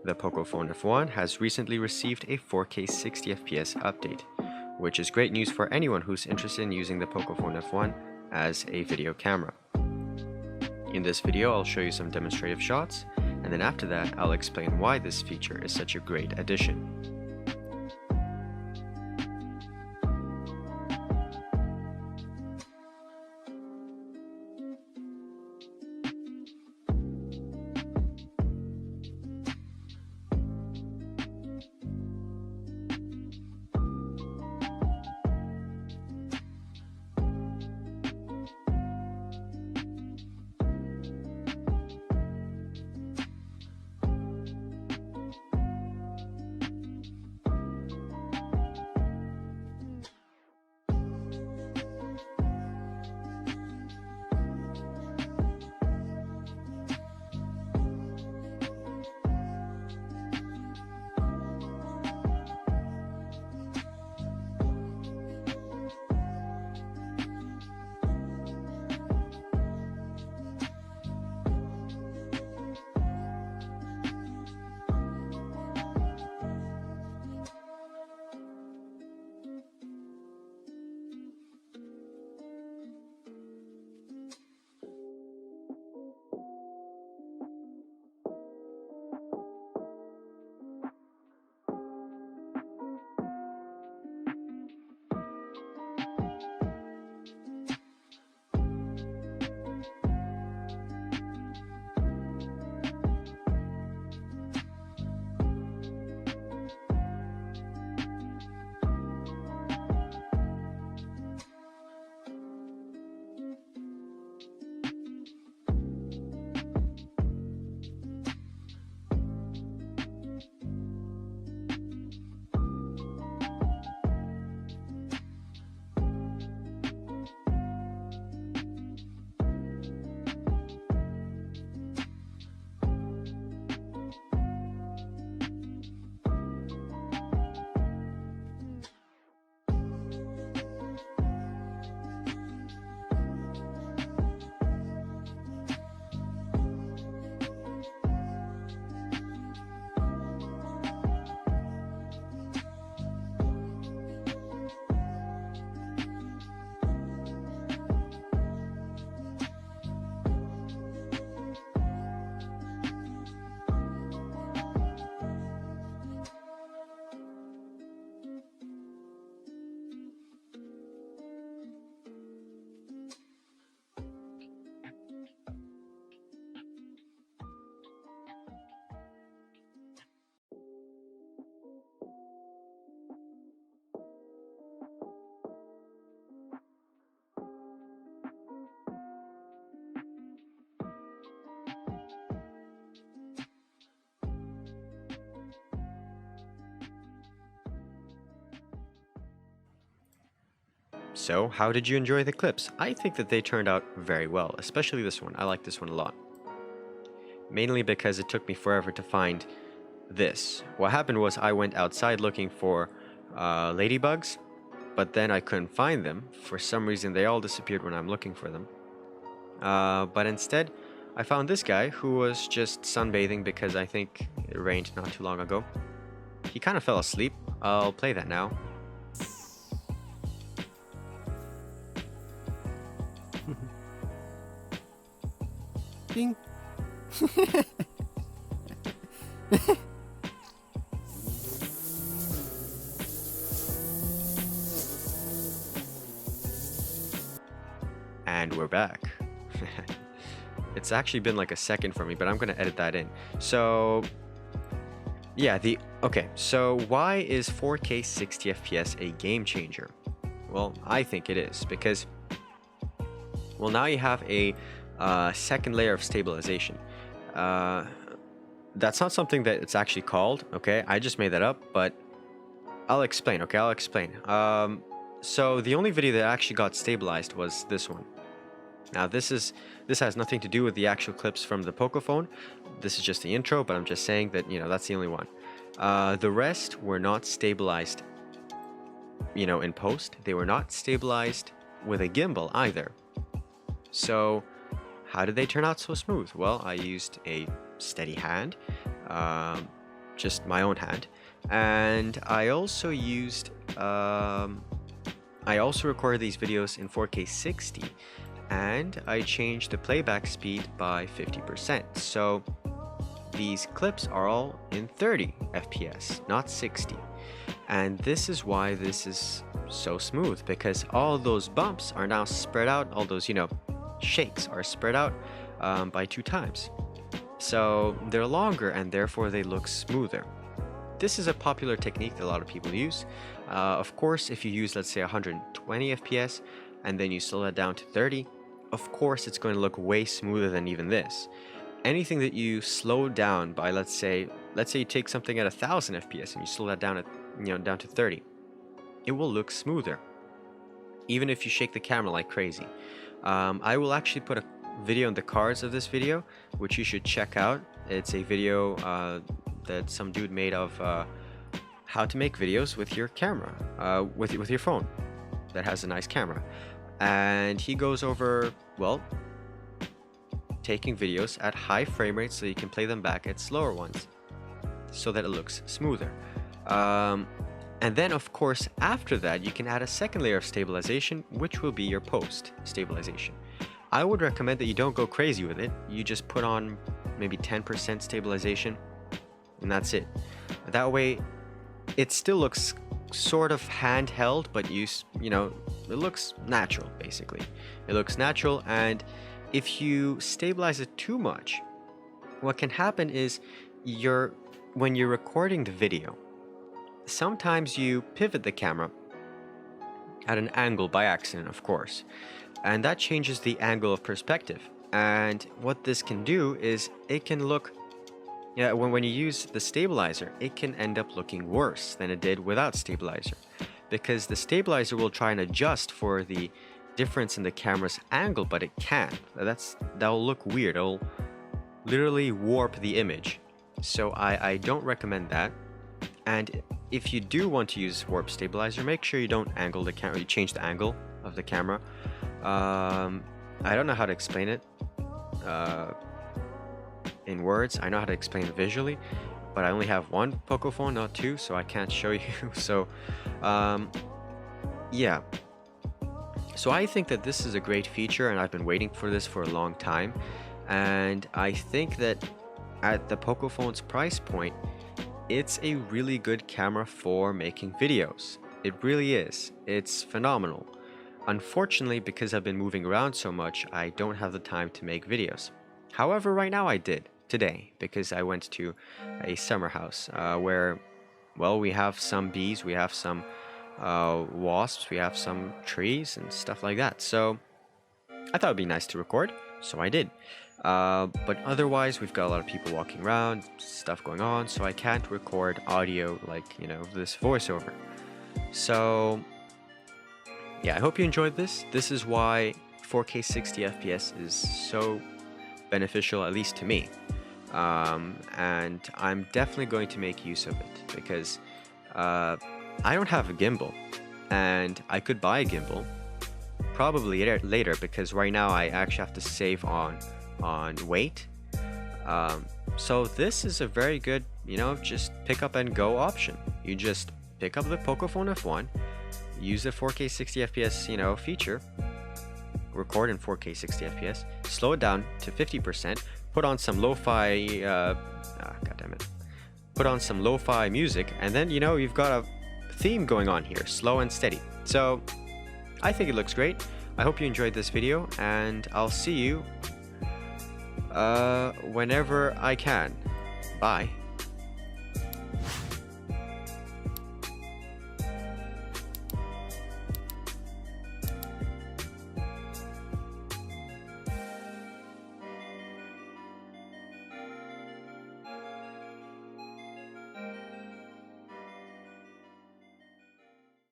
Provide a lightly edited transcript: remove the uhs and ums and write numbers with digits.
The Pocophone F1 has recently received a 4K 60fps update, which is great news for anyone who's interested in using the Pocophone F1 as a video camera. In this video, I'll show you some demonstrative shots, and then after that, I'll explain why this feature is such a great addition. So, how did you enjoy the clips? I think that they turned out very well, especially this one. I like this one a lot. Mainly because it took me forever to find this. What happened was I went outside looking for ladybugs, but then I couldn't find them. For some reason, they all disappeared when I'm looking for them. But instead, I found this guy who was just sunbathing because I think it rained not too long ago. He kind of fell asleep. I'll play that now. Ding. And we're back. It's actually been like a second for me, but I'm gonna edit that in. So yeah, so why is 4K 60 FPS a game changer? Well, I think it is because, well, now you have a second layer of stabilization. That's not something that it's actually called, okay? I just made that up, but I'll explain, okay? I'll explain. So the only video that actually got stabilized was this one. Now this has nothing to do with the actual clips from the Pocophone. This is just the intro, but I'm just saying that, you know, that's the only one. The rest were not stabilized, you know, in post. They were not stabilized with a gimbal either. So how did they turn out so smooth? Well, I used a steady hand, just my own hand. And I also recorded these videos in 4K 60, and I changed the playback speed by 50%. So these clips are all in 30 FPS, not 60. And this is why this is so smooth, because all those bumps are now spread out, all those, shakes are spread out by 2 times. So they're longer and therefore they look smoother. This is a popular technique that a lot of people use. Of course, if you use, let's say, 120 FPS and then you slow that down to 30, of course it's going to look way smoother than even this. Anything that you slow down by, let's say you take something at 1000 FPS and you slow that down down to 30, it will look smoother, even if you shake the camera like crazy. I will actually put a video in the cards of this video, which you should check out. It's a video that some dude made of how to make videos with your camera, with your phone that has a nice camera. And he goes over, well, taking videos at high frame rates so you can play them back at slower ones so that it looks smoother. And then, of course, after that, you can add a second layer of stabilization, which will be your post stabilization. I would recommend that you don't go crazy with it. You just put on maybe 10% stabilization, and that's it. That way, it still looks sort of handheld, but it looks natural, basically. It looks natural, and if you stabilize it too much, what can happen is when you're recording the video, sometimes you pivot the camera at an angle by accident, of course, and that changes the angle of perspective. And what this can do is it can look, when you use the stabilizer, it can end up looking worse than it did without stabilizer, because the stabilizer will try and adjust for the difference in the camera's angle, but it can't. That'll look weird. It'll literally warp the image. So I don't recommend that. And if you do want to use warp stabilizer, make sure you don't angle the camera, you change the angle of the camera. I don't know how to explain it in words. I know how to explain it visually, but I only have one Pocophone, not 2, so I can't show you. So yeah. So I think that this is a great feature, and I've been waiting for this for a long time. And I think that at the Pocophone's price point, it's a really good camera for making videos. It really is. It's phenomenal. Unfortunately, because I've been moving around so much, I don't have the time to make videos. However, right now I did, today, because I went to a summer house where, well, we have some bees, we have some wasps, we have some trees and stuff like that. So I thought it'd be nice to record, so I did. But otherwise, we've got a lot of people walking around, stuff going on, so I can't record audio like, this voiceover. So yeah, I hope you enjoyed this. This is why 4K 60 FPS is so beneficial, at least to me. And I'm definitely going to make use of it, because I don't have a gimbal, and I could buy a gimbal probably later, because right now I actually have to save on weight. So this is a very good, just pick up and go option. You just pick up the Pocophone F1, use the 4K 60 FPS, feature, record in 4K 60 FPS, slow it down to 50%, put on some lo-fi, put on some lo-fi music, and then, you've got a theme going on here, slow and steady. So I think it looks great. I hope you enjoyed this video, and I'll see you whenever I can. Bye.